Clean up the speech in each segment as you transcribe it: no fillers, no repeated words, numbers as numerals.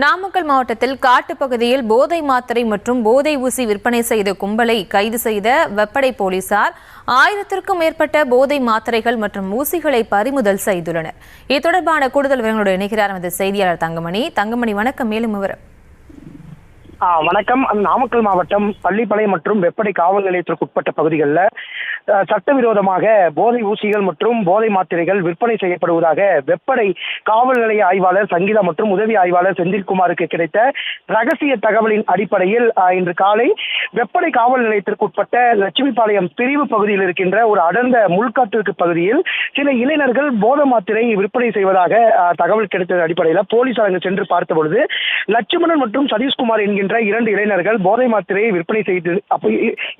நாமக்கல் மாவட்டத்தில் காட்டுப்பகுதியில் போதை மாத்திரை மற்றும் போதை ஊசி விற்பனை செய்த கும்பலை கைது செய்த வெப்படை போலீசார் 1000க்கும் மேற்பட்ட போதை மாத்திரைகள் மற்றும் ஊசிகளை பறிமுதல் செய்துள்ளனர். இது தொடர்பான கூடுதல் விவரங்களோடு இணைகிறார் நமது செய்தியாளர் தங்கமணி. வணக்கம். மேலும் விவரம். வணக்கம். நாமக்கல் மாவட்டம் பள்ளிப்பாளையம் மற்றும் வெப்படை காவல் நிலையத்திற்கு உட்பட்ட பகுதிகளில் சட்டவிரோதமாக போதை ஊசிகள் மற்றும் போதை மாத்திரைகள் விற்பனை செய்யப்படுவதாக வெப்படை காவல் நிலைய ஆய்வாளர் சங்கீதா மற்றும் உதவி ஆய்வாளர் செந்தில்குமாருக்கு கிடைத்த ரகசிய தகவலின் அடிப்படையில் இன்று காலை வெப்படை காவல் நிலையத்திற்கு உட்பட்ட லட்சுமிபாளையம் பிரிவு பகுதியில் இருக்கின்ற ஒரு அடர்ந்த முள்காட்டிற்கு பகுதியில் சில இளைஞர்கள் போதை மாத்திரை விற்பனை செய்வதாக தகவல் கிடைத்த அடிப்படையில் போலீசார் அங்கு சென்று பார்த்த பொழுது லட்சுமணன் மற்றும் சதீஷ்குமார் என்கின்ற 2 இளைஞர்கள் போதை மாத்திரையை விற்பனை செய்து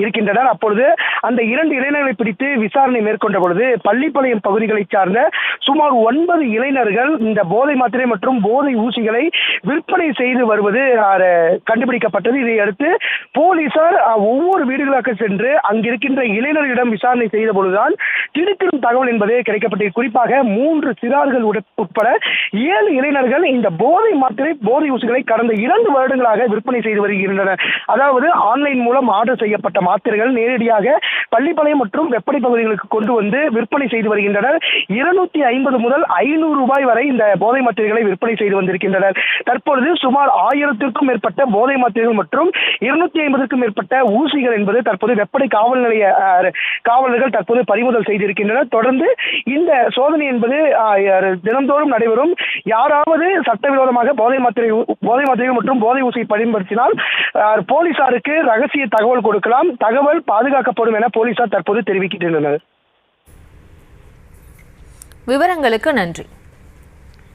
இருக்கின்றனர். அப்பொழுது அந்த 2 இளைஞர்களை பிடித்து விசாரணை மேற்கொண்ட பொழுது பள்ளிப்பாளையம் பகுதிகளை சார்ந்த சுமார் 9 இளைஞர்கள் இந்த போதை மாத்திரை மற்றும் போதை ஊசிகளை விற்பனை செய்து வருவது கண்டுபிடிக்கப்பட்டது. இதையடுத்து போலீசார் ஒவ்வொரு வீடுகளாக சென்று அங்கிருக்கின்ற இளைஞர்களிடம் விசாரணை செய்த பொழுதுதான் திடுக்கிடும் தகவல் என்பதே கிடைக்கப்பட்டது. குறிப்பாக 3 சிறார்கள் உட்பட 7 இளைஞர்கள் இந்த போதை மாத்திரை போதை ஊசிகளை கடந்த 2 வருடங்களாக விற்பனை செய்து வருகின்றனர். அதாவது ஆன்லைன் மூலம் ஆர்டர் செய்யப்பட்ட மாத்திரைகள் நேரடியாக பள்ளிப்பாளையம் மற்றும் வெப்படை பகுதிகளுக்கு கொண்டு வந்து விற்பனை செய்து வருகின்றனர். 250 முதல் 500 ரூபாய் வரை இந்த போதை மாத்திரைகளை விற்பனை செய்து வந்திருக்கின்றனர். தற்பொழுது சுமார் 1000க்கும் மேற்பட்ட போதை மாத்திரைகள் மற்றும் 250க்கும் மேற்பட்ட ஊசிகள் என்பது தற்போது வெப்படை காவல் நிலைய காவலர்கள் தற்போது பறிமுதல் செய்திருக்கின்றனர். தொடர்ந்து இந்த சோதனை என்பது தினந்தோறும் நடைபெறும். யாராவது சட்டவிரோதமாக போதை மாத்திரைகள் மற்றும் போதை ஊசியை பயன்படுத்தினால் போலீசாருக்கு ரகசிய தகவல் கொடுக்கலாம். தகவல் பாதுகாக்கப்படும் என போலீசார் தற்போது தெரிவிக்கின்றனர். விவரங்களுக்கு நன்றி.